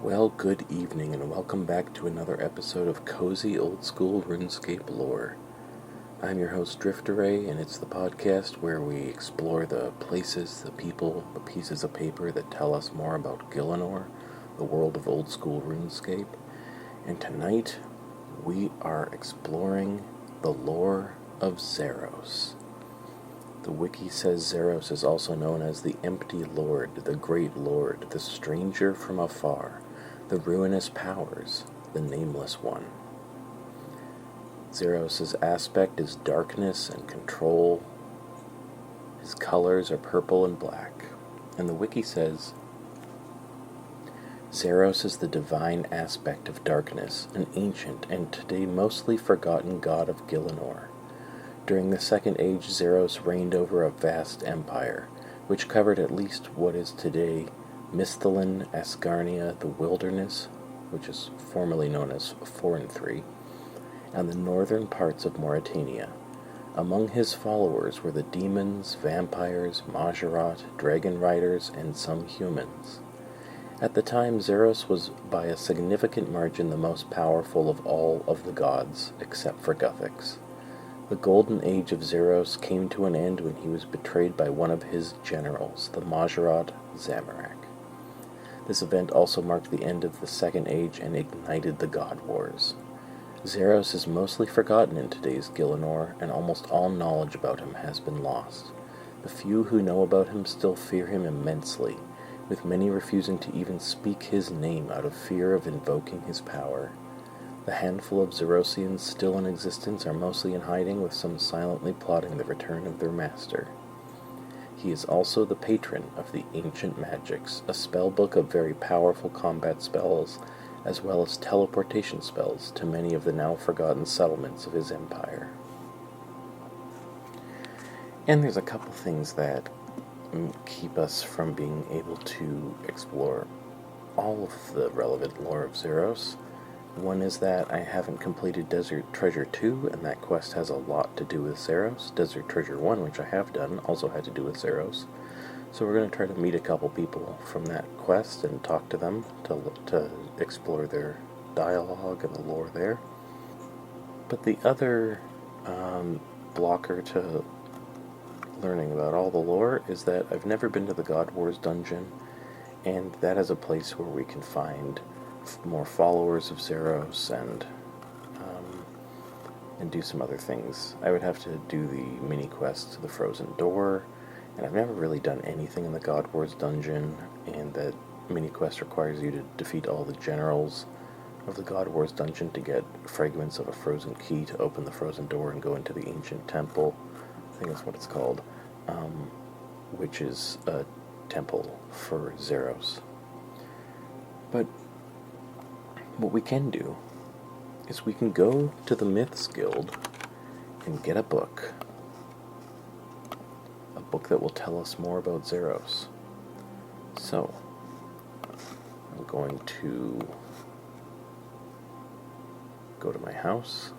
Well, good evening, and welcome back to another episode of Cozy Old School RuneScape Lore. I'm your host, Drifteray, and it's the podcast where we explore the places, the people, the pieces of paper that tell us more about Gielinor, the world of old school RuneScape. And tonight, we are exploring the lore of Zaros. The wiki says Zaros is also known as the Empty Lord, the Great Lord, the Stranger from Afar, the Ruinous Powers, the Nameless One. Zaros' aspect is darkness and control. His colors are purple and black. And the wiki says, Zaros is the divine aspect of darkness, an ancient and today mostly forgotten god of Gielinor. During the Second Age, Zaros reigned over a vast empire, which covered at least what is today Misthalin, Asgarnia, the Wilderness, which is formerly known as 4 and 3, and the northern parts of Mauritania. Among his followers were the demons, vampires, Majorat, dragon riders, and some humans. At the time, Zaros was by a significant margin the most powerful of all of the gods, except for Guthix. The golden age of Zaros came to an end when he was betrayed by one of his generals, the Majorat Zamorak. This event also marked the end of the Second Age and ignited the God Wars. Zaros is mostly forgotten in today's Gielinor, and almost all knowledge about him has been lost. The few who know about him still fear him immensely, with many refusing to even speak his name out of fear of invoking his power. The handful of Zarosians still in existence are mostly in hiding, with some silently plotting the return of their master. He is also the patron of the Ancient Magics, a spellbook of very powerful combat spells, as well as teleportation spells to many of the now forgotten settlements of his empire. And there's a couple things that keep us from being able to explore all of the relevant lore of Zaros. One is that I haven't completed Desert Treasure 2, and that quest has a lot to do with Zaros. Desert Treasure 1, which I have done, also had to do with Zaros. So we're going to try to meet a couple people from that quest and talk to them to explore their dialogue and the lore there. But the other blocker to learning about all the lore is that I've never been to the God Wars dungeon, and that is a place where we can find more followers of Zaros and do some other things. I would have to do the mini quest to the Frozen Door, and I've never really done anything in the God Wars dungeon, and that mini quest requires you to defeat all the generals of the God Wars dungeon to get fragments of a frozen key to open the Frozen Door and go into the ancient temple. I think that's what it's called, which is a temple for Zaros. But what we can do is we can go to the Myths Guild and get a book that will tell us more about Zaros. So, I'm going to go to my house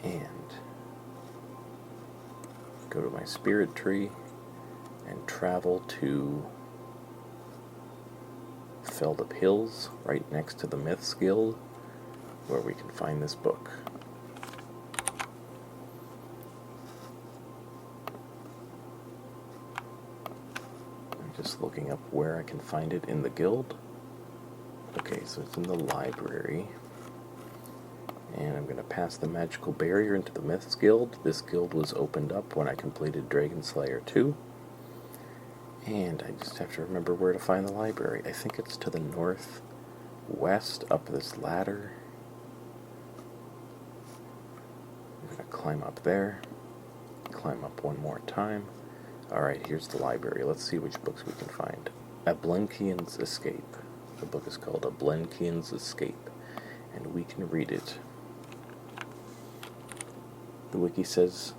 and go to my spirit tree and travel to Feldup Hills, right next to the Myths Guild, where we can find this book. I'm just looking up where I can find it in the guild. Okay, so it's in the library. And I'm going to pass the magical barrier into the Myths Guild. This guild was opened up when I completed Dragon Slayer 2. And I just have to remember where to find the library. I think it's to the northwest, up this ladder. I'm going to climb up there. Climb up one more time. Alright, here's the library. Let's see which books we can find. A Blenkian's Escape. The book is called A Blenkian's Escape, and we can read it. The wiki says,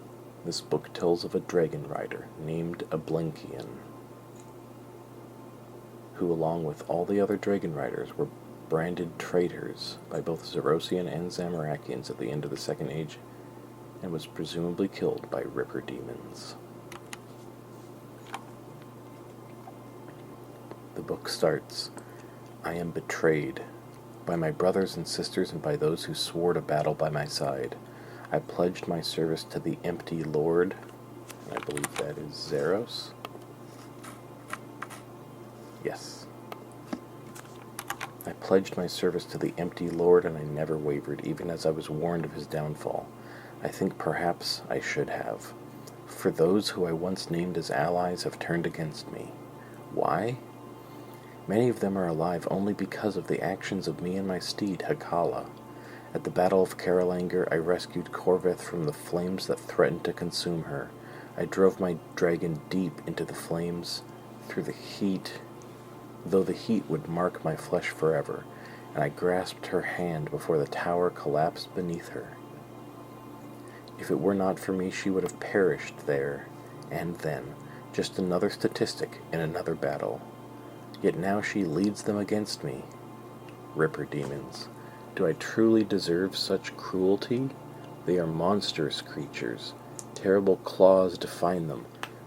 this book tells of a dragon rider named a Blenkian, who along with all the other dragon riders were branded traitors by both Zarosian and Zamorakians at the end of the Second Age, and was presumably killed by Ripper demons. The book starts, I am betrayed by my brothers and sisters and by those who swore to battle by my side. I pledged my service to the empty Lord, and I believe that is Zaros. Yes. I pledged my service to the empty Lord, and I never wavered, even as I was warned of his downfall. I think perhaps I should have. For those who I once named as allies have turned against me. Why? Many of them are alive only because of the actions of me and my steed, Hakala. At the Battle of Karalanger, I rescued Corveth from the flames that threatened to consume her. I drove my dragon deep into the flames through the heat, though the heat would mark my flesh forever, and I grasped her hand before the tower collapsed beneath her. If it were not for me, she would have perished there and then, just another statistic in another battle. Yet now she leads them against me. Ripper demons. Do I truly deserve such cruelty? They are monstrous creatures. Terrible claws define them,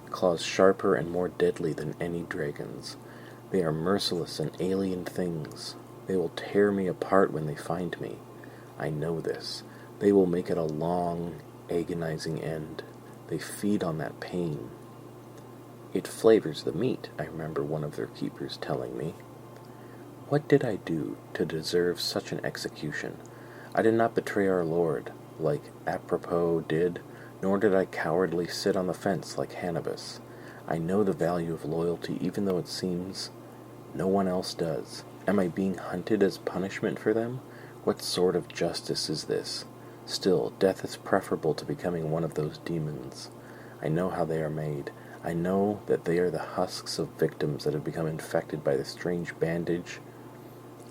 claws sharper and more deadly than any dragon's. They are merciless and alien things. They will tear me apart when they find me. I know this. They will make it a long, agonizing end. They feed on that pain. It flavors the meat, I remember one of their keepers telling me. What did I do to deserve such an execution? I did not betray our Lord, like Apropos did, nor did I cowardly sit on the fence like Hannibus. I know the value of loyalty, even though it seems no one else does. Am I being hunted as punishment for them? What sort of justice is this? Still, death is preferable to becoming one of those demons. I know how they are made. I know that they are the husks of victims that have become infected by the strange bandage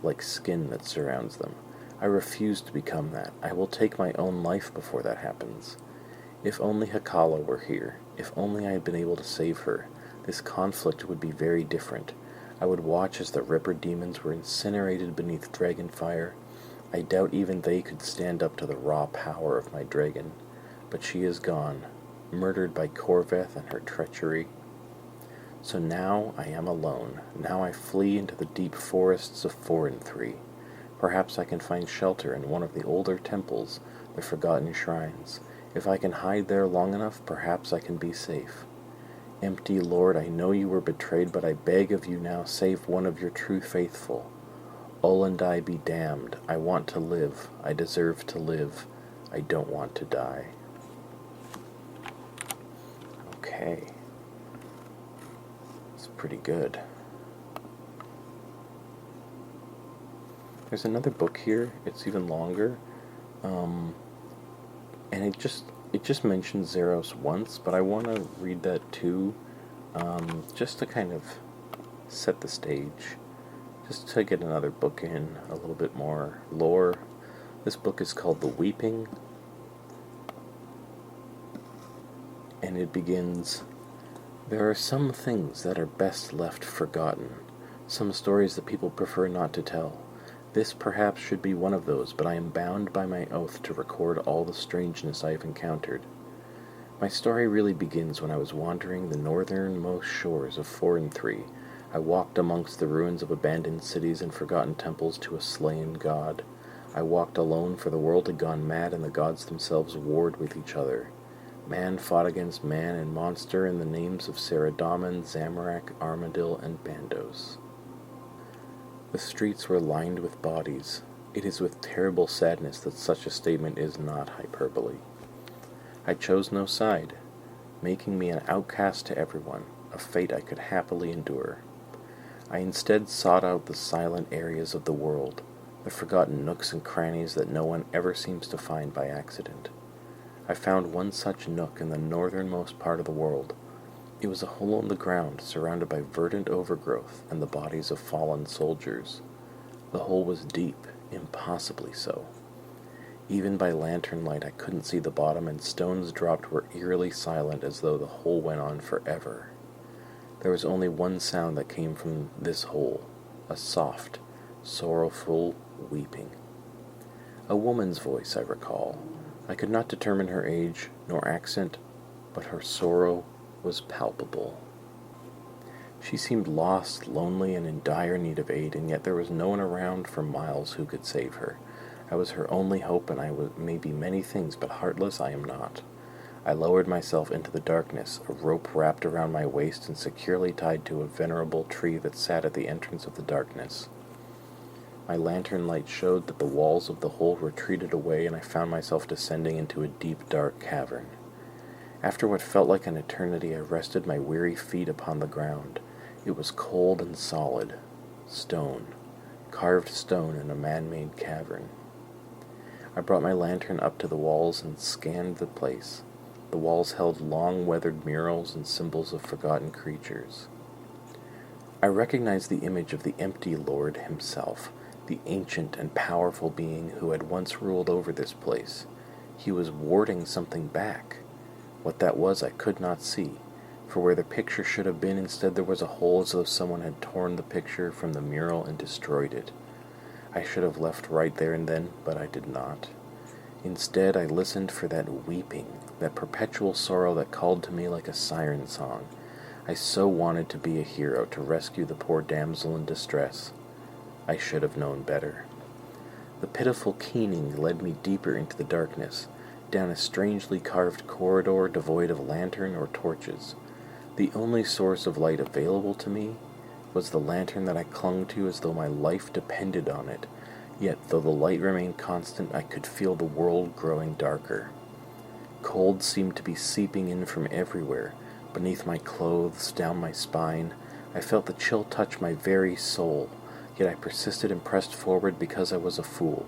like skin that surrounds them. I refuse to become that. I will take my own life before that happens. If only Hakala were here. If only I had been able to save her. This conflict would be very different. I would watch as the Ripper demons were incinerated beneath dragon fire. I doubt even they could stand up to the raw power of my dragon. But she is gone, murdered by Corveth and her treachery. So now I am alone. Now I flee into the deep forests of 4 and 3. Perhaps I can find shelter in one of the older temples, the forgotten shrines. If I can hide there long enough, perhaps I can be safe. Empty Lord, I know you were betrayed, but I beg of you now, save one of your true faithful. Olandai be damned. I want to live. I deserve to live. I don't want to die. Okay. It's pretty good. There's another book here. It's even longer. And it just mentions Zaros once, but I want to read that too, just to kind of set the stage, just to get another book in, a little bit more lore. This book is called The Weeping, and it begins, "There are some things that are best left forgotten, some stories that people prefer not to tell. This perhaps should be one of those, but I am bound by my oath to record all the strangeness I have encountered. My story really begins when I was wandering the northernmost shores of 4 and 3. I walked amongst the ruins of abandoned cities and forgotten temples to a slain god. I walked alone, for the world had gone mad and the gods themselves warred with each other. Man fought against man and monster in the names of Saradomin, Zamorak, Armadil, and Bandos. The streets were lined with bodies. It is with terrible sadness that such a statement is not hyperbole. I chose no side, making me an outcast to everyone, a fate I could happily endure. I instead sought out the silent areas of the world, the forgotten nooks and crannies that no one ever seems to find by accident. I found one such nook in the northernmost part of the world. It was a hole in the ground, surrounded by verdant overgrowth and the bodies of fallen soldiers. The hole was deep, impossibly so. Even by lantern light I couldn't see the bottom, and stones dropped were eerily silent, as though the hole went on forever. There was only one sound that came from this hole, a soft, sorrowful weeping. A woman's voice, I recall. I could not determine her age nor accent, but her sorrow was palpable. She seemed lost, lonely, and in dire need of aid, and yet there was no one around for miles who could save her. I was her only hope, and I may be many things, but heartless I am not. I lowered myself into the darkness, a rope wrapped around my waist and securely tied to a venerable tree that sat at the entrance of the darkness. My lantern light showed that the walls of the hole retreated away, and I found myself descending into a deep, dark cavern. After what felt like an eternity, I rested my weary feet upon the ground. It was cold and solid. Stone. Carved stone in a man-made cavern. I brought my lantern up to the walls and scanned the place. The walls held long weathered murals and symbols of forgotten creatures. I recognized the image of the empty Lord himself, the ancient and powerful being who had once ruled over this place. He was warding something back. What that was I could not see, for where the picture should have been, instead there was a hole as though someone had torn the picture from the mural and destroyed it. I should have left right there and then, but I did not. Instead, I listened for that weeping, that perpetual sorrow that called to me like a siren song. I so wanted to be a hero, to rescue the poor damsel in distress. I should have known better. The pitiful keening led me deeper into the darkness, down a strangely carved corridor devoid of lantern or torches. The only source of light available to me was the lantern that I clung to as though my life depended on it. Yet, though the light remained constant, I could feel the world growing darker. Cold seemed to be seeping in from everywhere, beneath my clothes, down my spine. I felt the chill touch my very soul, yet I persisted and pressed forward because I was a fool.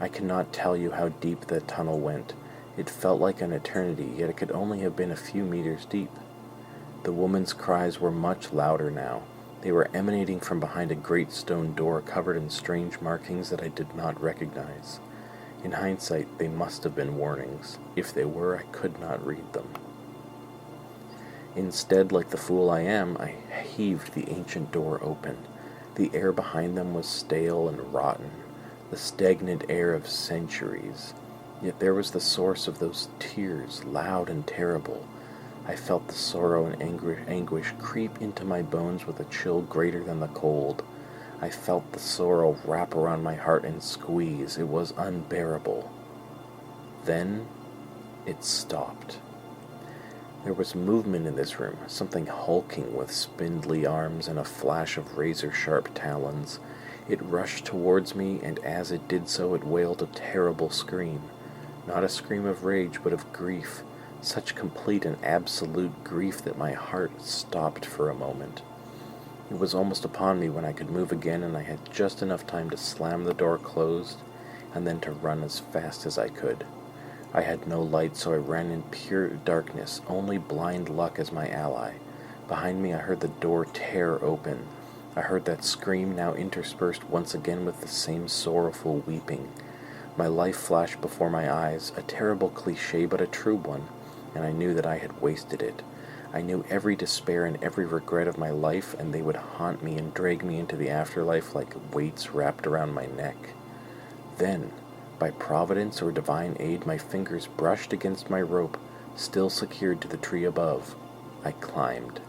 I cannot tell you how deep that tunnel went. It felt like an eternity, yet it could only have been a few meters deep. The woman's cries were much louder now. They were emanating from behind a great stone door covered in strange markings that I did not recognize. In hindsight, they must have been warnings. If they were, I could not read them. Instead, like the fool I am, I heaved the ancient door open. The air behind them was stale and rotten, the stagnant air of centuries. Yet there was the source of those tears, loud and terrible. I felt the sorrow and anguish creep into my bones with a chill greater than the cold. I felt the sorrow wrap around my heart and squeeze. It was unbearable. Then it stopped. There was movement in this room, something hulking with spindly arms and a flash of razor-sharp talons. It rushed towards me, and as it did so, it wailed a terrible scream. Not a scream of rage, but of grief. Such complete and absolute grief that my heart stopped for a moment. It was almost upon me when I could move again, and I had just enough time to slam the door closed and then to run as fast as I could. I had no light, so I ran in pure darkness, only blind luck as my ally. Behind me I heard the door tear open. I heard that scream, now interspersed once again with the same sorrowful weeping. My life flashed before my eyes, a terrible cliché but a true one, and I knew that I had wasted it. I knew every despair and every regret of my life, and they would haunt me and drag me into the afterlife like weights wrapped around my neck. Then, by providence or divine aid, my fingers brushed against my rope, still secured to the tree above. I climbed.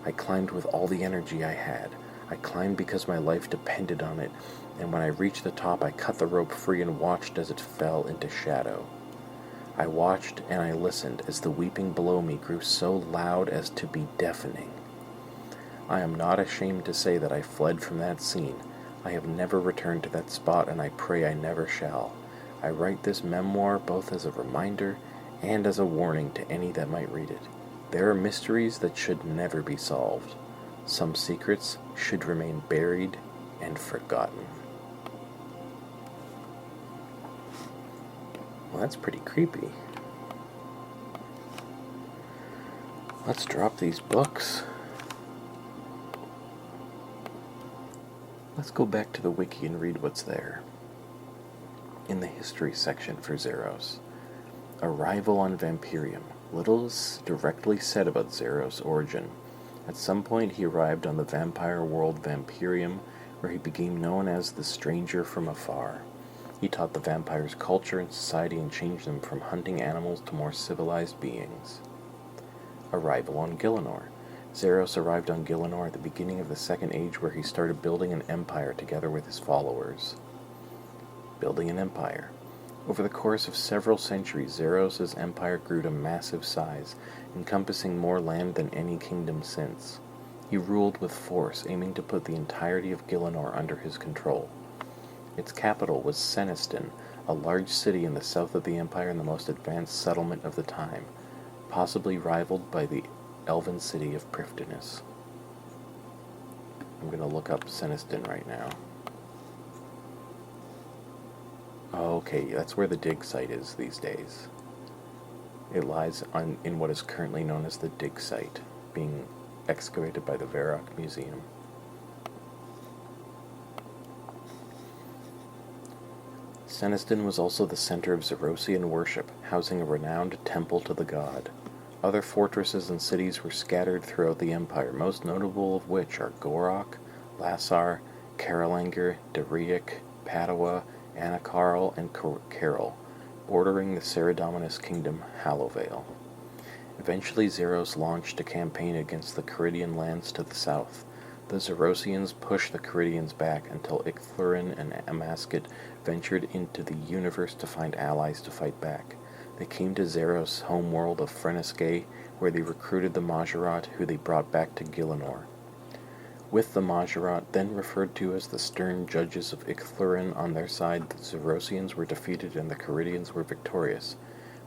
I climbed with all the energy I had. I climbed because my life depended on it, and when I reached the top, I cut the rope free and watched as it fell into shadow. I watched and I listened as the weeping below me grew so loud as to be deafening. I am not ashamed to say that I fled from that scene. I have never returned to that spot, and I pray I never shall. I write this memoir both as a reminder and as a warning to any that might read it. There are mysteries that should never be solved. Some secrets should remain buried and forgotten. Well, that's pretty creepy. Let's drop these books. Let's go back to the wiki and read what's there. In the history section for Zaros, arrival on Vampirium. Little is directly said about Zaros' origin. At some point he arrived on the vampire world Vampirium, where he became known as the Stranger from Afar. He taught the vampires culture and society and changed them from hunting animals to more civilized beings. Arrival on Gielinor. Zaros arrived on Gielinor at the beginning of the Second Age, where he started building an empire together with his followers. Building an empire. Over the course of several centuries, Zaros' empire grew to massive size, encompassing more land than any kingdom since. He ruled with force, aiming to put the entirety of Gielinor under his control. Its capital was Seniston, a large city in the south of the empire and the most advanced settlement of the time, possibly rivaled by the elven city of Prifddinas. I'm going to look up Seniston right now. Okay, that's where the dig site is these days. It lies in what is currently known as the dig site, being excavated by the Varrock Museum. Seniston was also the center of Zarosian worship, housing a renowned temple to the god. Other fortresses and cities were scattered throughout the empire, most notable of which are Gorok, Lassar, Karolanger, Dariak, Padua, Anakarl, and Karol, bordering the Saradominus kingdom Hallovale. Eventually Zaros launched a campaign against the Caridian lands to the south. The Zarosians pushed the Caridians back until Icthlurin and Amascut ventured into the universe to find allies to fight back. They came to Zaros' homeworld of Frenescae, where they recruited the Majorat, who they brought back to Gielinor. With the Majorat, then referred to as the stern judges of Icthlurin, on their side, the Zarosians were defeated and the Caridians were victorious.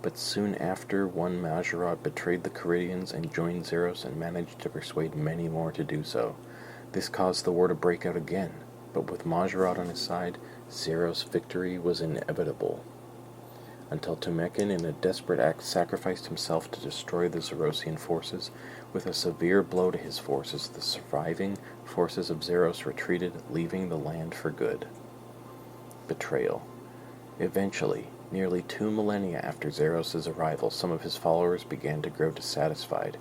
But soon after, one Majorat betrayed the Caridians and joined Zaros and managed to persuade many more to do so. This caused the war to break out again, but with Majorat on his side, Zaros' victory was inevitable. Until Tumekin, in a desperate act, sacrificed himself to destroy the Zarosian forces. With a severe blow to his forces, the surviving forces of Zaros retreated, leaving the land for good. Betrayal. Eventually, nearly 2 millennia after Zaros' arrival, some of his followers began to grow dissatisfied.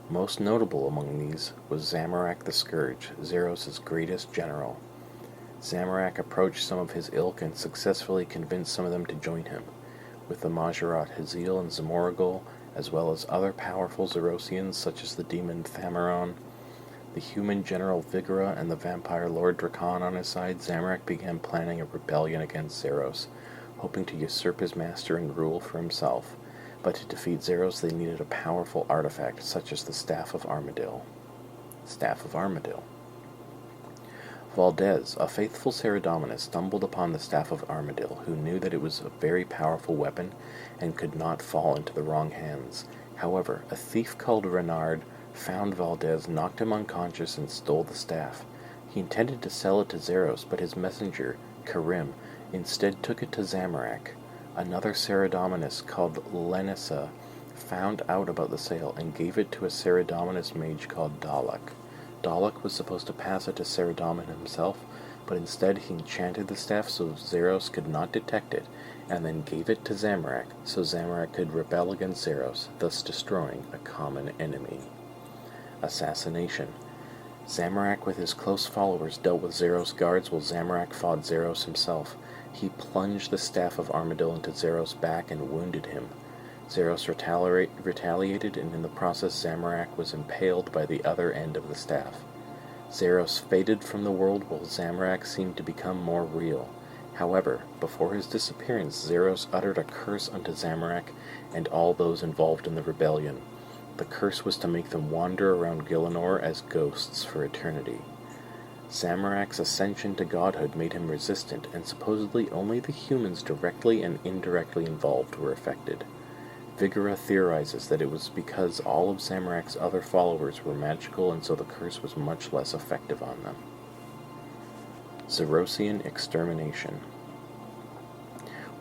Most notable among these was Zamorak the Scourge, Zaros' greatest general. Zamorak approached some of his ilk and successfully convinced some of them to join him. With the Majorat Haziel and Zamoragul, as well as other powerful Zarosians such as the demon Thamaron, the human general Vigora, and the vampire Lord Drakon on his side, Zamorak began planning a rebellion against Zaros, hoping to usurp his master and rule for himself. But to defeat Zaros, they needed a powerful artifact such as the Staff of Armadil. Staff of Armadil. Valdez, a faithful Saradominus, stumbled upon the Staff of Armadil, who knew that it was a very powerful weapon and could not fall into the wrong hands. However, a thief called Renard found Valdez, knocked him unconscious, and stole the staff. He intended to sell it to Zaros, but his messenger, Karim, instead took it to Zamorak. Another Saradominus called Lenissa found out about the sale and gave it to a Saradominus mage called Dalek. Dalek was supposed to pass it to Saradomin himself, but instead he enchanted the staff so Zaros could not detect it, and then gave it to Zamorak so Zamorak could rebel against Zaros, thus destroying a common enemy. Assassination. Zamorak with his close followers dealt with Zaros' guards while Zamorak fought Zaros himself. He plunged the Staff of Armadil into Zaros' back and wounded him. Zaros retaliated, and in the process Zamorak was impaled by the other end of the staff. Zaros faded from the world while Zamorak seemed to become more real. However, before his disappearance, Zaros uttered a curse unto Zamorak and all those involved in the rebellion. The curse was to make them wander around Gielinor as ghosts for eternity. Zamorak's ascension to godhood made him resistant, and supposedly only the humans directly and indirectly involved were affected. Vigora theorizes that it was because all of Zamorak's other followers were magical, and so the curse was much less effective on them. Zarosian extermination.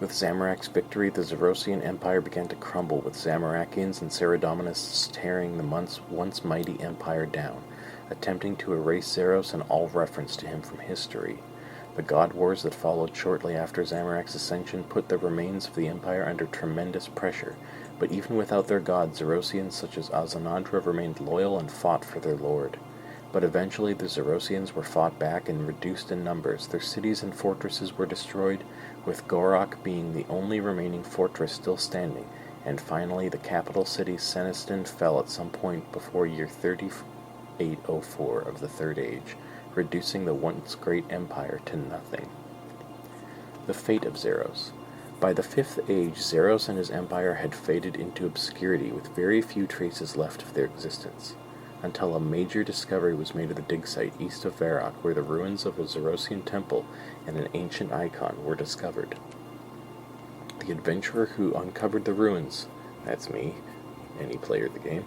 With Zamorak's victory, the Zarosian Empire began to crumble, with Zamorakians and Saradominists tearing the once mighty empire down, attempting to erase Zaros and all reference to him from history. The God Wars that followed shortly after Zamorak's ascension put the remains of the empire under tremendous pressure, but even without their god, Zarosians such as Azanadra remained loyal and fought for their lord. But eventually the Zarosians were fought back and reduced in numbers. Their cities and fortresses were destroyed, with Gorok being the only remaining fortress still standing, and finally the capital city Seniston fell at some point before year 30 804 of the Third Age, reducing the once great empire to nothing. The fate of Zaros. By the Fifth Age, Zaros and his empire had faded into obscurity with very few traces left of their existence, until a major discovery was made at the dig site east of Varrock, where the ruins of a Zarosian temple and an ancient icon were discovered. The adventurer who uncovered the ruins, that's me, any player of the game,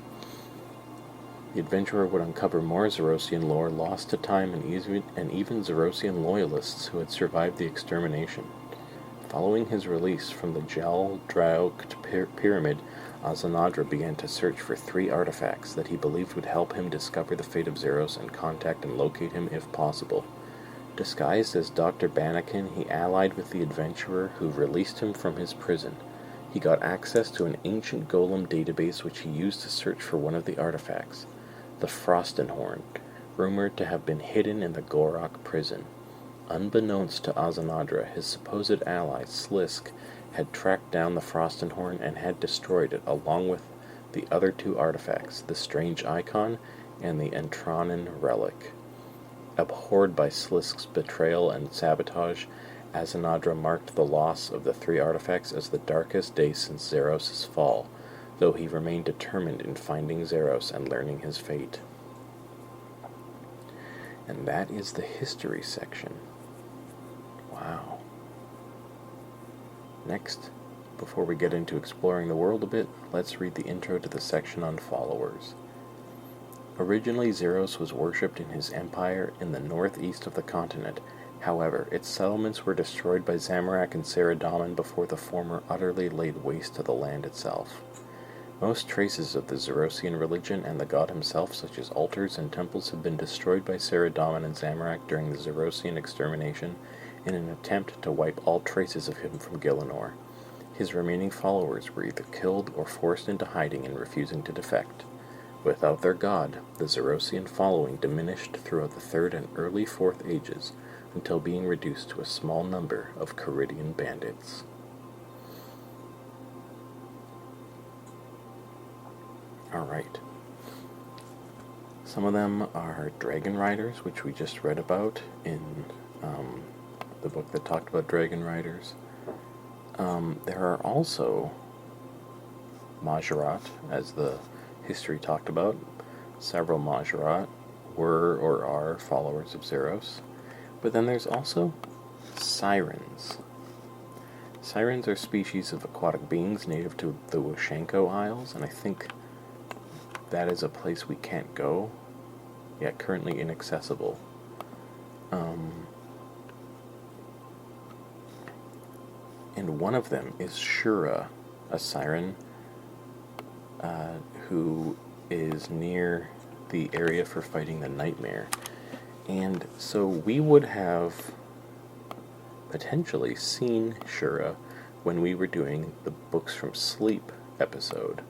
the adventurer would uncover more Zarosian lore lost to time and even Zarosian loyalists who had survived the extermination. Following his release from the Jal-Drauked pyramid, Azanadra began to search for 3 artifacts that he believed would help him discover the fate of Zaros and contact and locate him if possible. Disguised as Dr. Bannakin, he allied with the adventurer who released him from his prison. He got access to an ancient golem database which he used to search for one of the artifacts, the Frostenhorn, rumored to have been hidden in the Gorok prison. Unbeknownst to Azanadra, his supposed ally, Slisk, had tracked down the Frostenhorn and had destroyed it, along with the other 2 artifacts, the strange icon and the Entronin relic. Abhorred by Slisk's betrayal and sabotage, Azanadra marked the loss of the 3 artifacts as the darkest day since Zaros' fall, though he remained determined in finding Zaros and learning his fate. And that is the history section. Wow. Next, before we get into exploring the world a bit, let's read the intro to the section on followers. Originally, Zaros was worshipped in his empire in the northeast of the continent. However, its settlements were destroyed by Zamorak and Saradomin before the former utterly laid waste to the land itself. Most traces of the Zarosian religion and the god himself, such as altars and temples, have been destroyed by Saradomin and Zamorak during the Zarosian extermination in an attempt to wipe all traces of him from Gielinor. His remaining followers were either killed or forced into hiding and refusing to defect. Without their god, the Zarosian following diminished throughout the Third and early Fourth Ages, until being reduced to a small number of Caridian bandits. Alright. Some of them are dragon riders, which we just read about in the book that talked about dragon riders. There are also Majorat, as the history talked about. Several Majorat were or are followers of Zaros. But then there's also sirens. Sirens are species of aquatic beings native to the Washenko Isles, and I think that is a place we can't go, yet currently inaccessible. And one of them is Shura, a siren who is near the area for fighting the Nightmare. And so we would have potentially seen Shura when we were doing the Books from Sleep episode.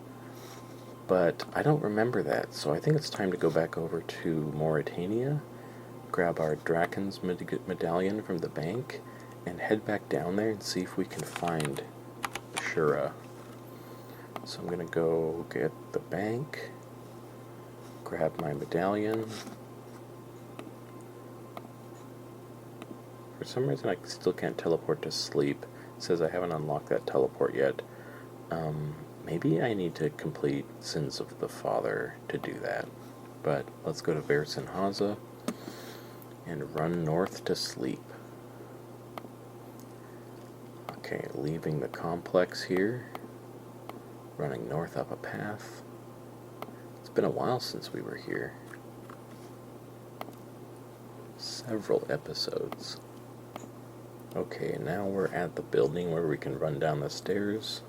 But I don't remember that, so I think it's time to go back over to Mauritania, grab our Draken's medallion from the bank, and head back down there and see if we can find Shura. So I'm going to go get the bank, grab my medallion. For some reason I still can't teleport to sleep. It says I haven't unlocked that teleport yet. Maybe I need to complete Sins of the Father to do that. But let's go to Versenhaza and run north to sleep. Okay, leaving the complex here. Running north up a path. It's been a while since we were here. Several episodes. Okay, now we're at the building where we can run down the stairs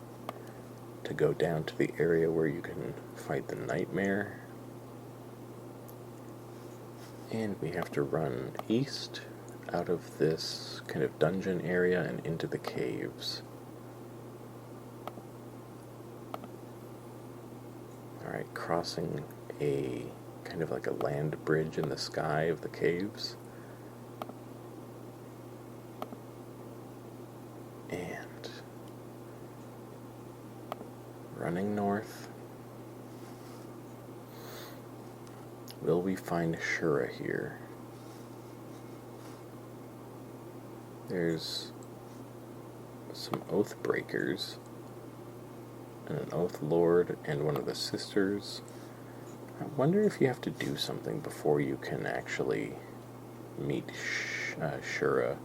to go down to the area where you can fight the Nightmare. And we have to run east out of this kind of dungeon area and into the caves. Alright, crossing a kind of like a land bridge in the sky of the caves. And running north. Will we find Shura here? There's some oath breakers and an oath lord and one of the sisters. I wonder if you have to do something before you can actually meet Shura.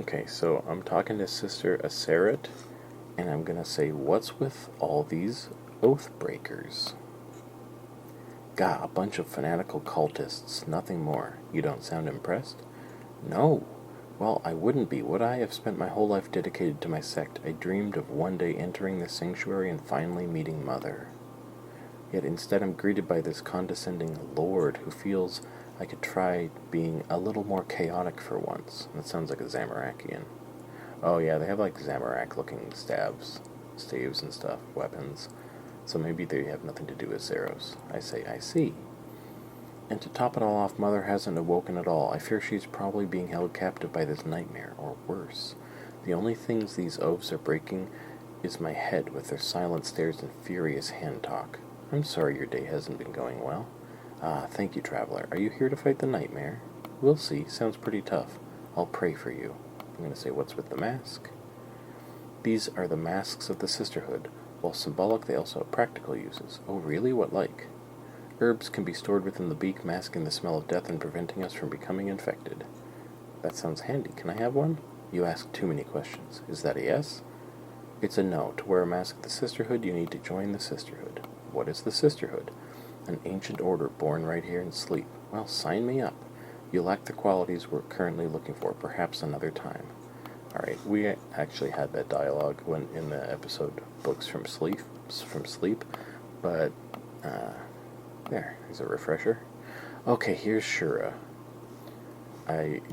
Okay, so I'm talking to Sister Aseret, and I'm gonna say, what's with all these oath breakers? Gah, a bunch of fanatical cultists, nothing more. You don't sound impressed? No. Well, I wouldn't be, would I? Have spent my whole life dedicated to my sect. I dreamed of one day entering the sanctuary and finally meeting Mother. Yet instead I'm greeted by this condescending lord who feels I could try being a little more chaotic for once. That sounds like a Zamorakian. Oh yeah, they have like Zamorak-looking staves and stuff, weapons. So maybe they have nothing to do with Zaros. I say, I see. And to top it all off, Mother hasn't awoken at all. I fear she's probably being held captive by this nightmare, or worse. The only things these oafs are breaking is my head with their silent stares and furious hand talk. I'm sorry your day hasn't been going well. Ah, thank you, traveler. Are you here to fight the nightmare? We'll see. Sounds pretty tough. I'll pray for you. I'm going to say, what's with the mask? These are the masks of the Sisterhood. While symbolic, they also have practical uses. Oh, really? What like? Herbs can be stored within the beak, masking the smell of death and preventing us from becoming infected. That sounds handy. Can I have one? You ask too many questions. Is that a yes? It's a no. To wear a mask of the Sisterhood, you need to join the Sisterhood. What is the Sisterhood? An ancient order born right here in Sleep. Well, sign me up. You lack the qualities we're currently looking for. Perhaps another time. Alright, we actually had that dialogue when in the episode Books from Sleep, but there's a refresher. Okay, here's Shura.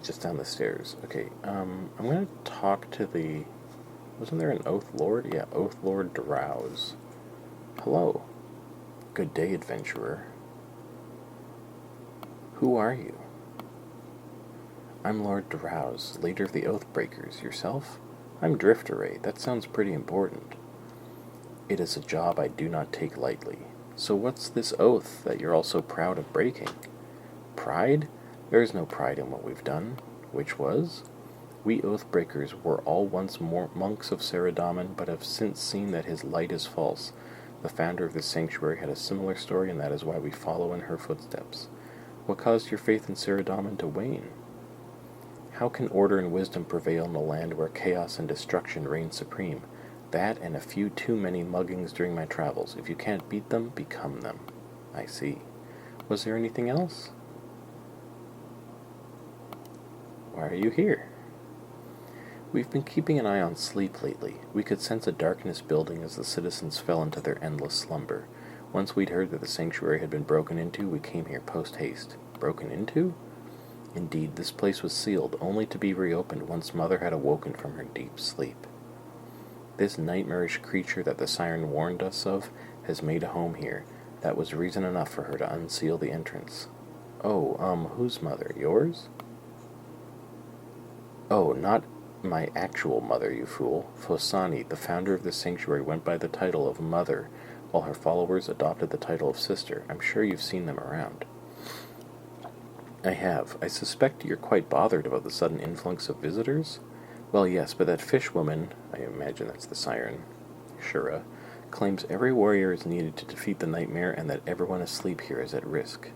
Just down the stairs. Okay, I'm gonna talk to the... Wasn't there an Oath Lord? Yeah, Oath Lord Drowse. Hello. Good day, adventurer. Who are you? I'm Lord Drowse, leader of the Oathbreakers. Yourself? I'm Drifteray. That sounds pretty important. It is a job I do not take lightly. So what's this oath that you're all so proud of breaking? Pride? There is no pride in what we've done. Which was? We Oathbreakers were all once more monks of Saradomin, but have since seen that his light is false. The founder of this sanctuary had a similar story, and that is why we follow in her footsteps. What caused your faith in Saradomin to wane? How can order and wisdom prevail in a land where chaos and destruction reign supreme? That and a few too many muggings during my travels. If you can't beat them, become them. I see. Was there anything else? Why are you here? We've been keeping an eye on Sleep lately. We could sense a darkness building as the citizens fell into their endless slumber. Once we'd heard that the sanctuary had been broken into, we came here post-haste. Broken into? Indeed, this place was sealed, only to be reopened once Mother had awoken from her deep sleep. This nightmarish creature that the siren warned us of has made a home here. That was reason enough for her to unseal the entrance. Oh, whose mother? Yours? Oh, not my actual mother, you fool. Phosani, the founder of this sanctuary, went by the title of Mother, while her followers adopted the title of Sister. I'm sure you've seen them around. I have. I suspect you're quite bothered about the sudden influx of visitors? Well, yes, but that fish woman, I imagine that's the siren, Shura, claims every warrior is needed to defeat the nightmare and that everyone asleep here is at risk.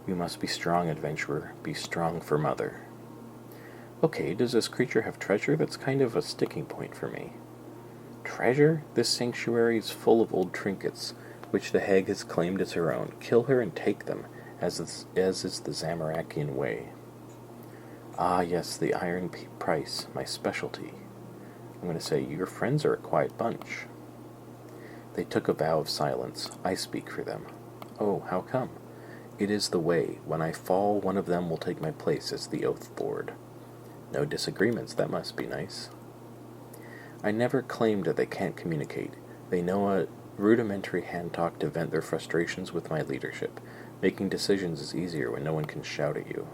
You must be strong, adventurer. Be strong for Mother. Okay, does this creature have treasure? That's kind of a sticking point for me. Treasure? This sanctuary is full of old trinkets, which the hag has claimed as her own. Kill her and take them, as is the Zamorakian way. Ah, yes, the iron price, my specialty. I'm going to say, your friends are a quiet bunch. They took a vow of silence. I speak for them. Oh, how come? It is the way. When I fall, one of them will take my place as the Oath Lord. No disagreements, that must be nice. I never claimed that they can't communicate. They know a rudimentary hand talk to vent their frustrations with my leadership. Making decisions is easier when no one can shout at you.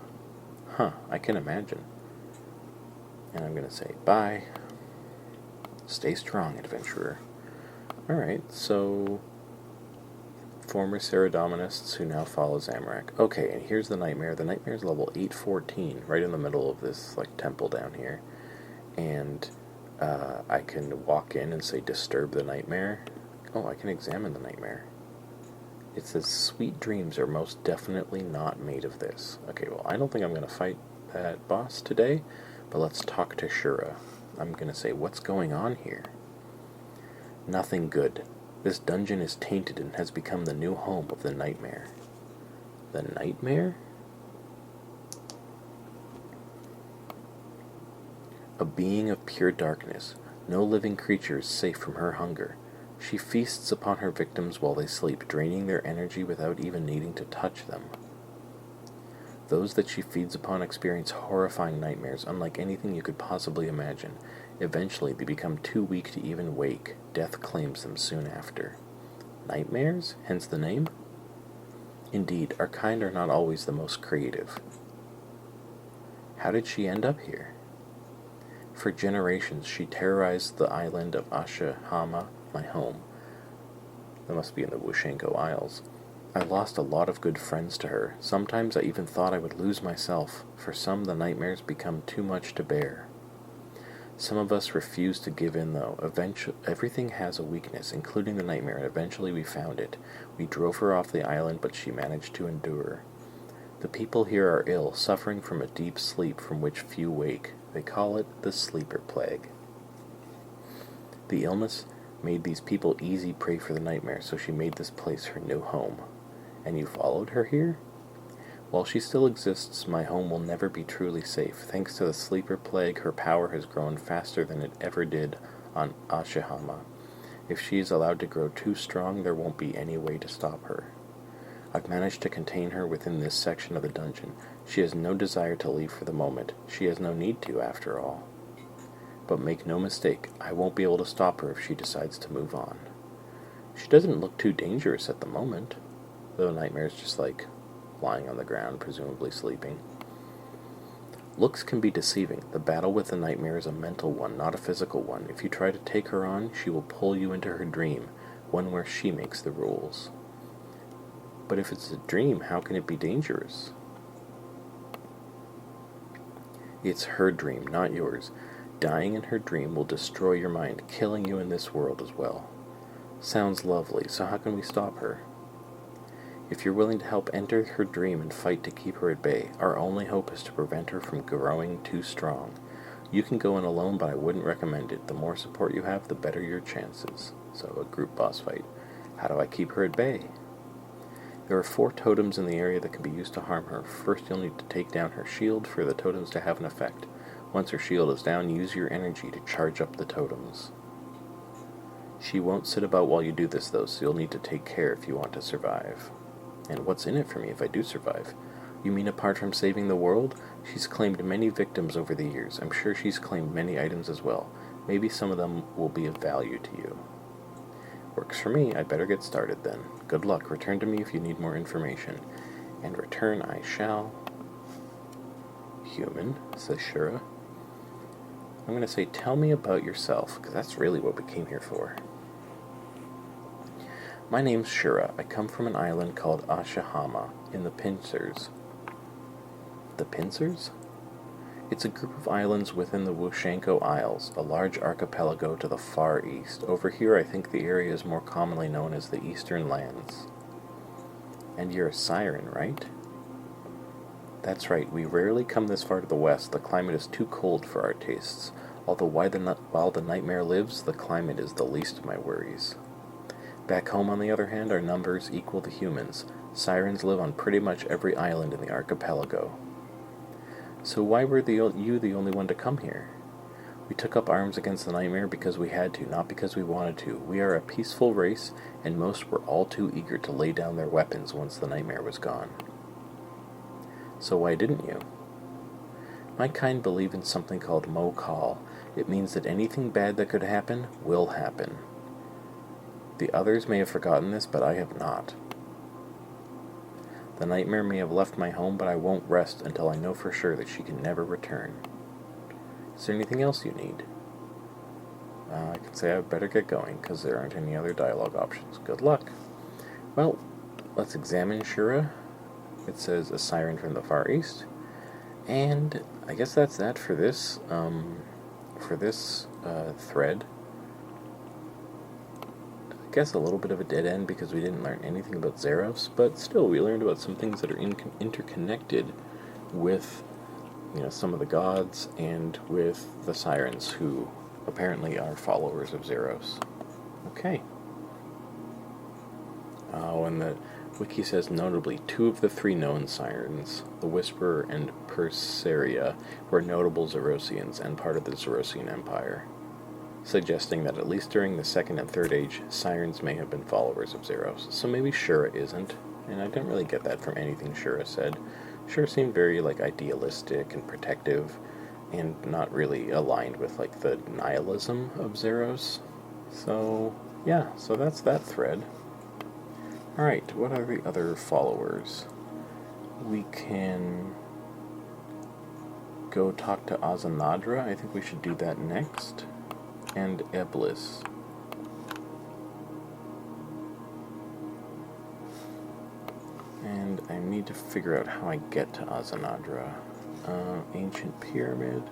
Huh, I can imagine. And I'm going to say, bye. Stay strong, adventurer. Alright, so Former Pseudodominists who now follow Zamorak. Okay, and here's the nightmare. The nightmare is level 814, right in the middle of this temple down here. And I can walk in and say disturb the nightmare. Oh, I can examine the nightmare. It says sweet dreams are most definitely not made of this. Okay, well, I don't think I'm going to fight that boss today, but let's talk to Shura. I'm going to say, what's going on here? Nothing good. This dungeon is tainted and has become the new home of the nightmare. The nightmare? A being of pure darkness. No living creature is safe from her hunger. She feasts upon her victims while they sleep, draining their energy without even needing to touch them. Those that she feeds upon experience horrifying nightmares, unlike anything you could possibly imagine. Eventually, they become too weak to even wake. Death claims them soon after. Nightmares? Hence the name? Indeed, our kind are not always the most creative. How did she end up here? For generations, she terrorized the island of Ashihama, my home. That must be in the Wushenko Isles. I lost a lot of good friends to her. Sometimes I even thought I would lose myself. For some, the nightmares become too much to bear. Some of us refuse to give in, though. Everything has a weakness, including the nightmare, and eventually we found it. We drove her off the island, but she managed to endure. The people here are ill, suffering from a deep sleep from which few wake. They call it the sleeper plague. The illness made these people easy prey for the nightmare, so she made this place her new home. And you followed her here? While she still exists, my home will never be truly safe. Thanks to the sleeper plague, her power has grown faster than it ever did on Ashihama. If she is allowed to grow too strong, there won't be any way to stop her. I've managed to contain her within this section of the dungeon. She has no desire to leave for the moment. She has no need to, after all. But make no mistake, I won't be able to stop her if she decides to move on. She doesn't look too dangerous at the moment, though Nightmare's just lying on the ground, presumably sleeping. Looks can be deceiving. The battle with the nightmare is a mental one, not a physical one. If you try to take her on, she will pull you into her dream, one where she makes the rules. But if it's a dream, how can it be dangerous? It's her dream, not yours. Dying in her dream will destroy your mind, killing you in this world as well. Sounds lovely, so how can we stop her? If you're willing to help enter her dream and fight to keep her at bay, our only hope is to prevent her from growing too strong. You can go in alone, but I wouldn't recommend it. The more support you have, the better your chances. So, a group boss fight. How do I keep her at bay? There are 4 totems in the area that can be used to harm her. First, you'll need to take down her shield for the totems to have an effect. Once her shield is down, use your energy to charge up the totems. She won't sit about while you do this, though, so you'll need to take care if you want to survive. And what's in it for me if I do survive? You mean apart from saving the world? She's claimed many victims over the years. I'm sure she's claimed many items as well. Maybe some of them will be of value to you. Works for me. I'd better get started then. Good luck. Return to me if you need more information. And return I shall. Human, says Shura. I'm going to say, tell me about yourself, because that's really what we came here for. My name's Shura. I come from an island called Ashihama in the Pincers. The Pincers? It's a group of islands within the Wushenko Isles, a large archipelago to the far east. Over here, I think the area is more commonly known as the Eastern Lands. And you're a siren, right? That's right, we rarely come this far to the west. The climate is too cold for our tastes. Although while the nightmare lives, the climate is the least of my worries. Back home, on the other hand, our numbers equal the humans. Sirens live on pretty much every island in the archipelago. So why were you the only one to come here? We took up arms against the nightmare because we had to, not because we wanted to. We are a peaceful race, and most were all too eager to lay down their weapons once the nightmare was gone. So why didn't you? My kind believe in something called Mo-Call. It means that anything bad that could happen, will happen. The others may have forgotten this, but I have not. The nightmare may have left my home, but I won't rest until I know for sure that she can never return. Is there anything else you need? I can say I better get going, because there aren't any other dialogue options. Good luck. Well, let's examine Shura. It says a siren from the Far East. And I guess that's that for this thread. I guess a little bit of a dead end because we didn't learn anything about Zaros, but still we learned about some things that are interconnected with, some of the gods and with the sirens who apparently are followers of Zaros. Okay. And the wiki says notably 2 of the 3 known sirens, the Whisperer and Perseria, were notable Zarosians and part of the Zarosian Empire, suggesting that at least during the 2nd and 3rd Age, sirens may have been followers of Zaros. So maybe Shura isn't, and I didn't really get that from anything Shura said. Shura seemed very idealistic and protective, and not really aligned with the nihilism of Zaros. So yeah, so that's that thread. Alright, what are the other followers? We can go talk to Azanadra. I think we should do that next. And Eblis. And I need to figure out how I get to Azanadra. Ancient Pyramid.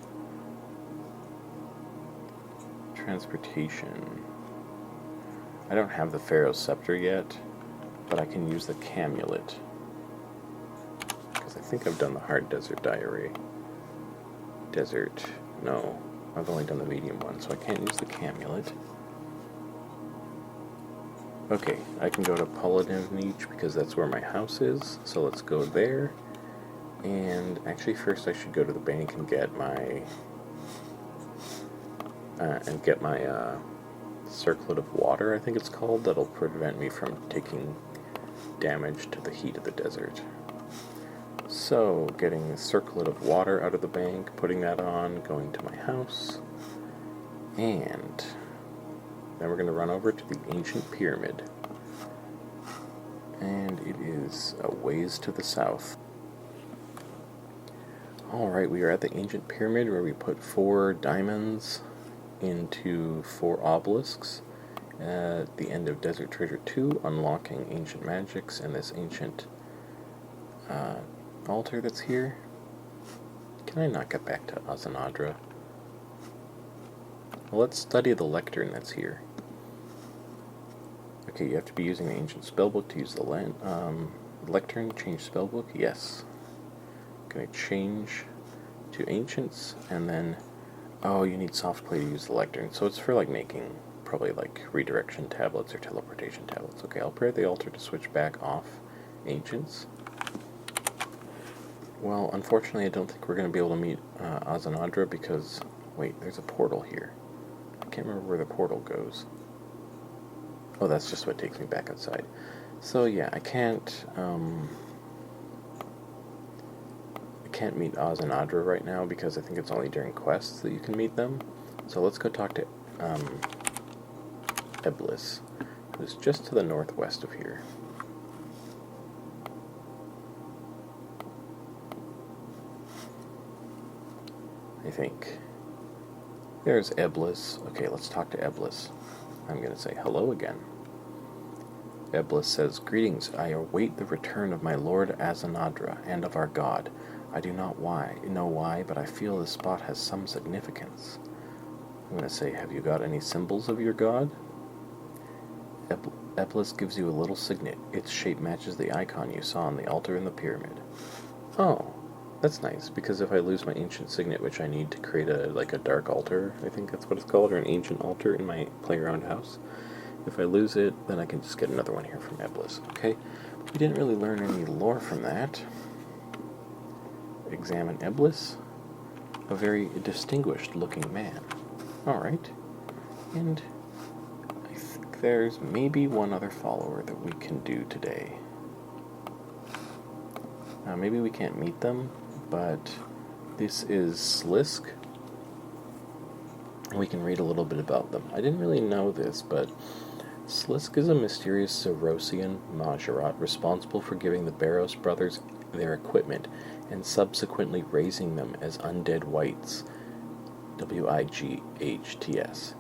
Transportation. I don't have the Pharaoh's Scepter yet, but I can use the Camulet. Because I think I've done the Hard Desert Diary. No. I've only done the medium one, so I can't use the Camulet. Okay, I can go to Polodivnich because that's where my house is, so let's go there. And actually first I should go to the bank and get my circlet of water, I think it's called. That'll prevent me from taking damage to the heat of the desert. So, getting the circlet of water out of the bank, putting that on, going to my house, and then we're going to run over to the ancient pyramid. And it is a ways to the south. Alright, we are at the ancient pyramid where we put 4 diamonds into 4 obelisks at the end of Desert Treasure 2, unlocking ancient magics and this ancient altar that's here. Can I not get back to Azanadra? Well, let's study the lectern that's here. Okay, you have to be using the ancient spellbook to use the lectern. Change spellbook? Yes. Going to change to ancients, and then you need soft play to use the lectern. So it's for making probably redirection tablets or teleportation tablets. Okay, I'll prepare the altar to switch back off ancients. Well, unfortunately, I don't think we're going to be able to meet Azanadra because, wait, there's a portal here. I can't remember where the portal goes. Oh, that's just what takes me back outside. So yeah, I can't meet Azanadra right now because I think it's only during quests that you can meet them. So let's go talk to Eblis, who's just to the northwest of here. I think. There's Eblis. Okay, let's talk to Eblis. I'm going to say hello again. Eblis says, "Greetings, I await the return of my lord Azanadra and of our god. I do not know why, but I feel this spot has some significance." I'm going to say, "Have you got any symbols of your god?" Eblis gives you a little signet. Its shape matches the icon you saw on the altar in the pyramid. Oh, that's nice, because if I lose my ancient signet, which I need to create a dark altar, I think that's what it's called, or an ancient altar in my playground house, if I lose it, then I can just get another one here from Eblis. Okay, we didn't really learn any lore from that. Examine Eblis, a very distinguished looking man. Alright, and I think there's maybe one other follower that we can do today. Maybe we can't meet them, but this is Slisk. We can read a little bit about them. I didn't really know this, but Slisk is a mysterious Zarosian Majorat responsible for giving the Barrows brothers their equipment and subsequently raising them as undead wights. Wights.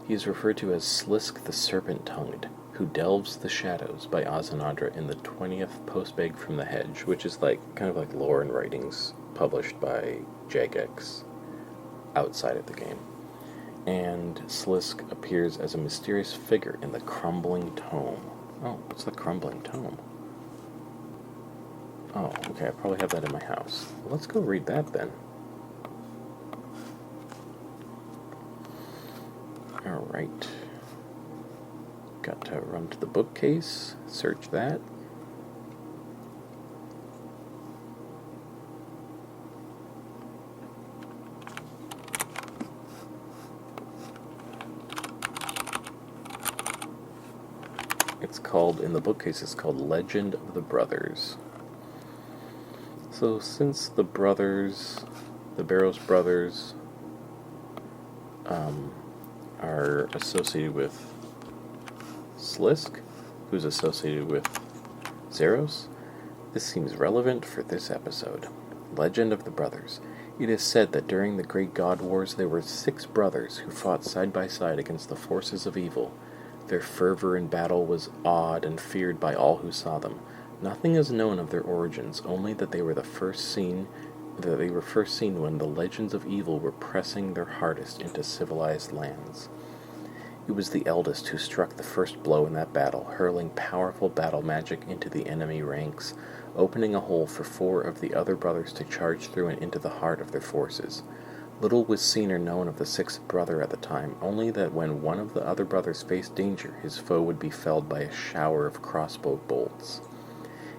He is referred to as Slisk the Serpent-Tongued, Who Delves the Shadows by Ozanadra in the 20th Postbag from the Hedge, which is kind of like lore and writings published by Jagex outside of the game. And Slisk appears as a mysterious figure in the Crumbling Tome. Oh, what's the Crumbling Tome? Oh, okay, I probably have that in my house. Well, let's go read that then. Alright. Got to run to the bookcase, search that. In the bookcase, it's called Legend of the Brothers. So since the Barrows brothers, are associated with Slisk, who's associated with Zaros, this seems relevant for this episode. Legend of the Brothers. It is said that during the Great God Wars there were 6 brothers who fought side by side against the forces of evil. Their fervor in battle was awed and feared by all who saw them. Nothing is known of their origins, only that they were first seen when the legends of evil were pressing their hardest into civilized lands. It was the eldest who struck the first blow in that battle, hurling powerful battle magic into the enemy ranks, opening a hole for 4 of the other brothers to charge through and into the heart of their forces. Little was seen or known of the 6th brother at the time, only that when one of the other brothers faced danger, his foe would be felled by a shower of crossbow bolts.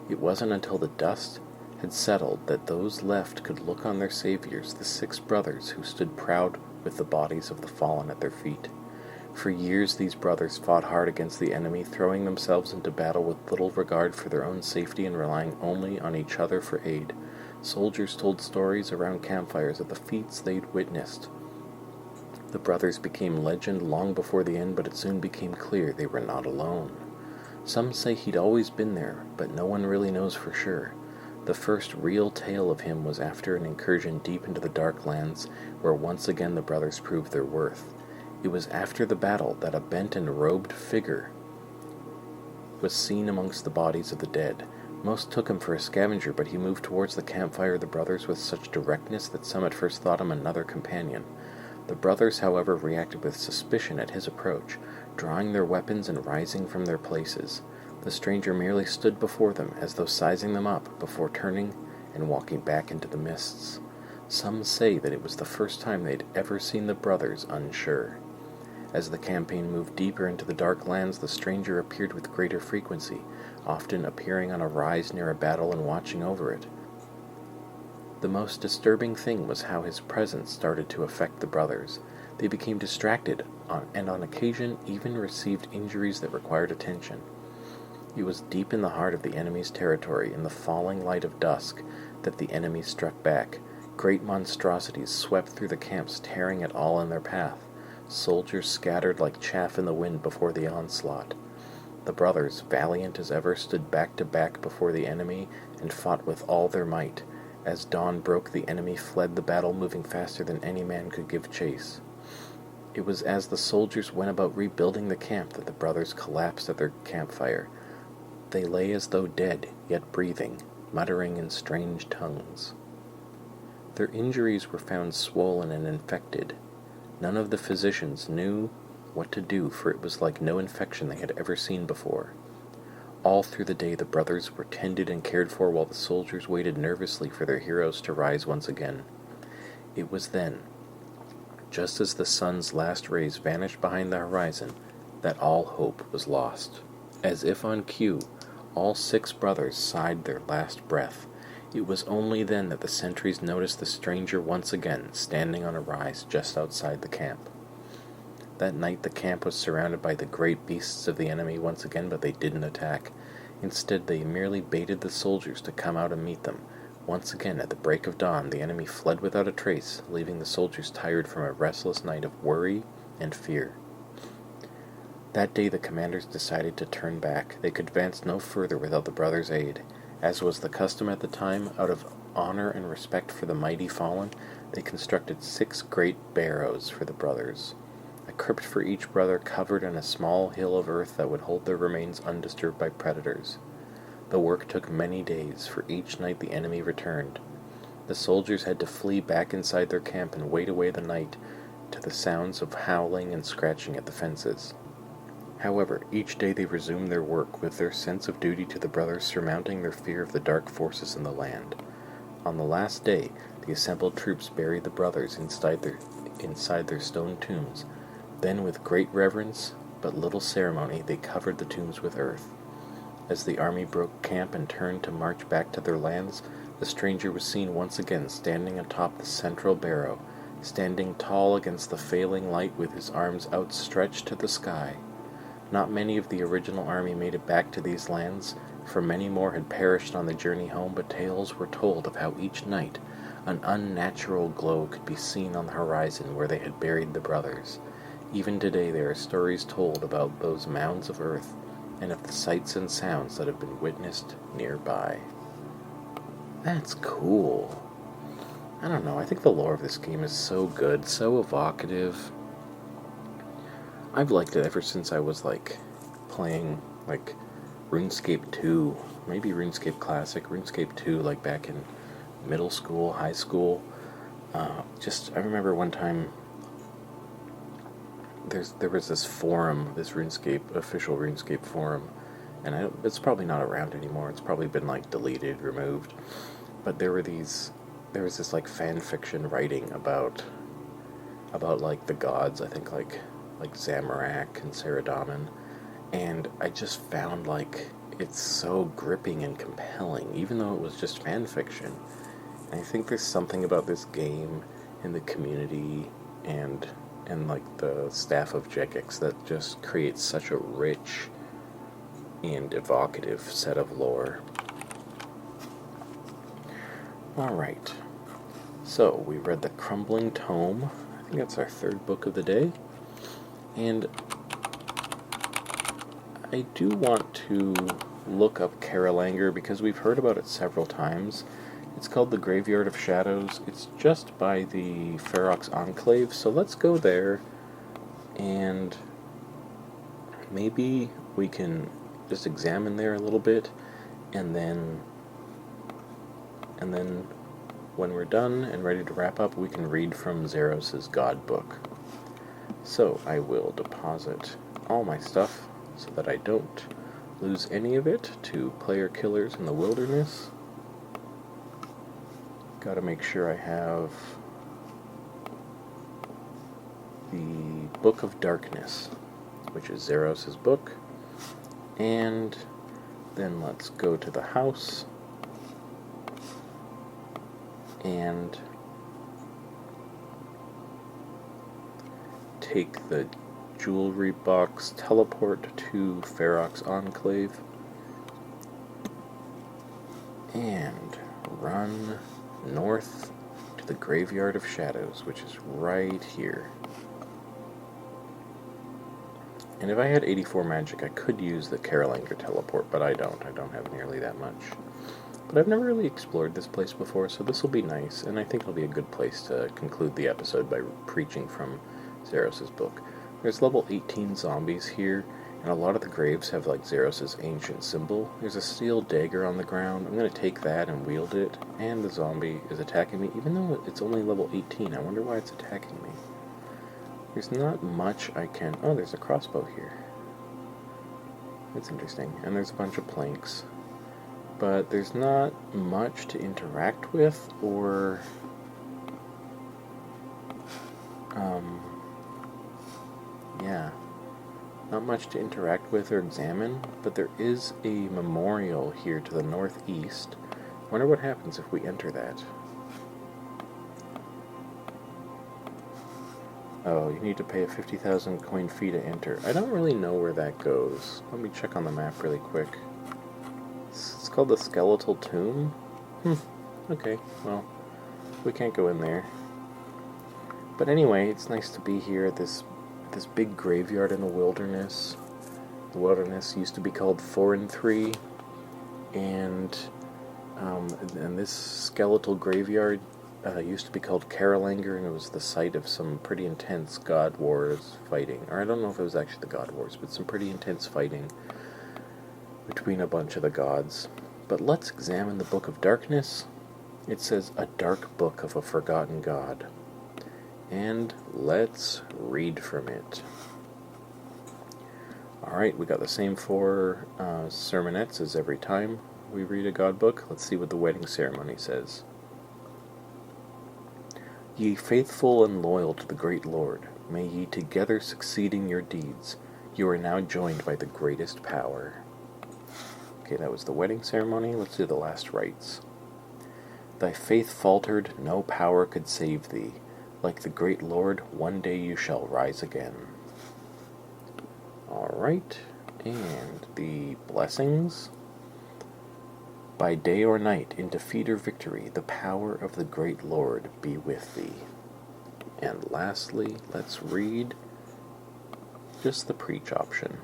It wasn't until the dust had settled that those left could look on their saviors, the 6 brothers who stood proud with the bodies of the fallen at their feet. For years these brothers fought hard against the enemy, throwing themselves into battle with little regard for their own safety and relying only on each other for aid. Soldiers told stories around campfires of the feats they'd witnessed. The brothers became legend long before the end, but it soon became clear they were not alone. Some say he'd always been there, but no one really knows for sure. The first real tale of him was after an incursion deep into the dark lands, where once again the brothers proved their worth. It was after the battle that a bent and robed figure was seen amongst the bodies of the dead. Most took him for a scavenger, but he moved towards the campfire of the brothers with such directness that some at first thought him another companion. The brothers, however, reacted with suspicion at his approach, drawing their weapons and rising from their places. The stranger merely stood before them, as though sizing them up, before turning and walking back into the mists. Some say that it was the first time they'd ever seen the brothers unsure. As the campaign moved deeper into the dark lands, the stranger appeared with greater frequency, often appearing on a rise near a battle and watching over it. The most disturbing thing was how his presence started to affect the brothers. They became distracted, and on occasion even received injuries that required attention. It was deep in the heart of the enemy's territory, in the falling light of dusk, that the enemy struck back. Great monstrosities swept through the camps, tearing at all in their path. Soldiers scattered like chaff in the wind before the onslaught. The brothers, valiant as ever, stood back to back before the enemy and fought with all their might. As dawn broke, the enemy fled the battle, moving faster than any man could give chase. It was as the soldiers went about rebuilding the camp that the brothers collapsed at their campfire. They lay as though dead, yet breathing, muttering in strange tongues. Their injuries were found swollen and infected. None of the physicians knew what to do, for it was like no infection they had ever seen before. All through the day the brothers were tended and cared for, while the soldiers waited nervously for their heroes to rise once again. It was then, just as the sun's last rays vanished behind the horizon, that all hope was lost. As if on cue, all 6 brothers sighed their last breath. It was only then that the sentries noticed the stranger once again, standing on a rise just outside the camp. That night the camp was surrounded by the great beasts of the enemy once again, but they didn't attack. Instead, they merely baited the soldiers to come out and meet them. Once again, at the break of dawn, the enemy fled without a trace, leaving the soldiers tired from a restless night of worry and fear. That day the commanders decided to turn back. They could advance no further without the brothers' aid. As was the custom at the time, out of honor and respect for the mighty fallen, they constructed 6 great barrows for the brothers. a crypt for each brother covered in a small hill of earth that would hold their remains undisturbed by predators. The work took many days, for each night the enemy returned. The soldiers had to flee back inside their camp and wait away the night to the sounds of howling and scratching at the fences. However, each day they resumed their work, with their sense of duty to the brothers surmounting their fear of the dark forces in the land. On the last day, the assembled troops buried the brothers inside their stone tombs. Then, with great reverence, but little ceremony, they covered the tombs with earth. As the army broke camp and turned to march back to their lands, the stranger was seen once again standing atop the central barrow, standing tall against the failing light with his arms outstretched to the sky. Not many of the original army made it back to these lands, for many more had perished on the journey home, but tales were told of how each night an unnatural glow could be seen on the horizon where they had buried the brothers. Even today there are stories told about those mounds of earth, and of the sights and sounds that have been witnessed nearby. That's cool. I don't know, I think the lore of this game is so good, so evocative. I've liked it ever since I was, playing, RuneScape 2, maybe RuneScape Classic, RuneScape 2, back in middle school, high school. I remember one time, there was this forum, this official RuneScape forum, and it's probably not around anymore, it's probably been, deleted, removed, but there was this, fan fiction writing about the gods, I think, like Zamorak and Saradomin, and I just found it's so gripping and compelling, even though it was just fan fiction. And I think there's something about this game and the community and the staff of Jagex that just creates such a rich and evocative set of lore. Alright, so we read The Crumbling Tome. I think that's our third book of the day. And I do want to look up Carolanger because we've heard about it several times. It's called the Graveyard of Shadows. It's just by the Ferox Enclave, so let's go there and maybe we can just examine there a little bit, and then when we're done and ready to wrap up, we can read from Zaros' God Book. So I will deposit all my stuff so that I don't lose any of it to player killers in the wilderness. Gotta make sure I have the Book of Darkness, which is Zaros' book. And then let's go to the house and take the jewelry box, teleport to Ferox Enclave, and run north to the Graveyard of Shadows, which is right here. And if I had 84 magic, I could use the Carolanger teleport, but I don't. I don't have nearly that much. But I've never really explored this place before, so this will be nice, and I think it'll be a good place to conclude the episode by preaching from Zaros' book. There's level 18 zombies here, and a lot of the graves have Zaros' ancient symbol. There's a steel dagger on the ground. I'm going to take that and wield it, and the zombie is attacking me, even though it's only level 18. I wonder why it's attacking me. There's not much I can... Oh, there's a crossbow here. That's interesting. And there's a bunch of planks. But there's not much to interact with, or... yeah. Not much to interact with or examine, but there is a memorial here to the northeast. I wonder what happens if we enter that. Oh, you need to pay a 50,000 coin fee to enter. I don't really know where that goes. Let me check on the map really quick. It's called the Skeletal Tomb? Okay, well, we can't go in there. But anyway, it's nice to be here at this big graveyard in the wilderness. The wilderness used to be called 4 and 3, and this skeletal graveyard used to be called Karolanger, and it was the site of some pretty intense god wars fighting. Or I don't know if it was actually the god wars, but some pretty intense fighting between a bunch of the gods. But let's examine the Book of Darkness. It says, a dark book of a forgotten god. And let's read from it. Alright, we got the same 4 sermonettes as every time we read a god book. Let's see what the wedding ceremony says. Ye faithful and loyal to the great Lord, may ye together succeed in your deeds. You are now joined by the greatest power. Okay, that was the wedding ceremony. Let's do the last rites. Thy faith faltered, no power could save thee. Like the great Lord, one day you shall rise again. Alright, and the blessings. By day or night, in defeat or victory, the power of the great Lord be with thee. And lastly, let's read just the preach option.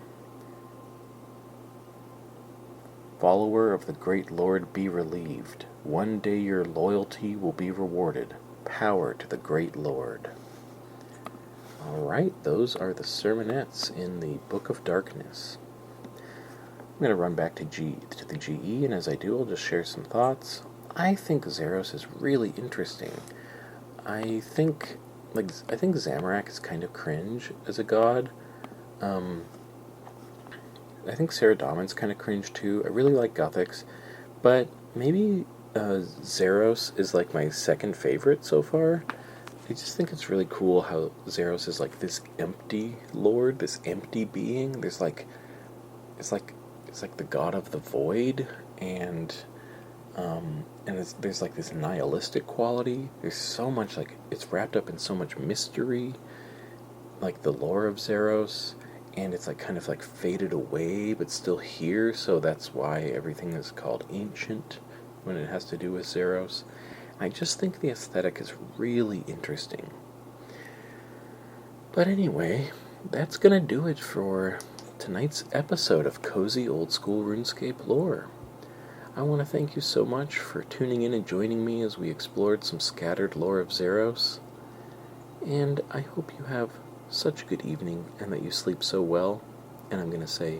Follower of the great Lord, be relieved. One day your loyalty will be rewarded. Power to the great Lord. Alright, those are the sermonettes in the Book of Darkness. I'm going to run back to the GE, and as I do, I'll just share some thoughts. I think Zaros is really interesting. I think Zamorak is kind of cringe as a god. I think Saradomin's kind of cringe too. I really like Gothics, but maybe Zaros is like my second favorite so far. I just think it's really cool how Zaros is like this empty lord, this empty being. It's like the god of the void, and there's like this nihilistic quality. There's so much, like, it's wrapped up in so much mystery, like the lore of Zaros, and it's like kind of like faded away but still here, so that's why everything is called ancient when it has to do with Zaros. I just think the aesthetic is really interesting. But anyway, that's gonna do it for tonight's episode of Cozy Old School RuneScape Lore. I want to thank you so much for tuning in and joining me as we explored some scattered lore of Zaros. And I hope you have such a good evening and that you sleep so well. And I'm going to say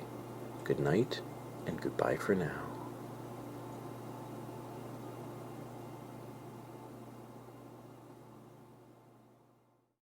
good night and goodbye for now.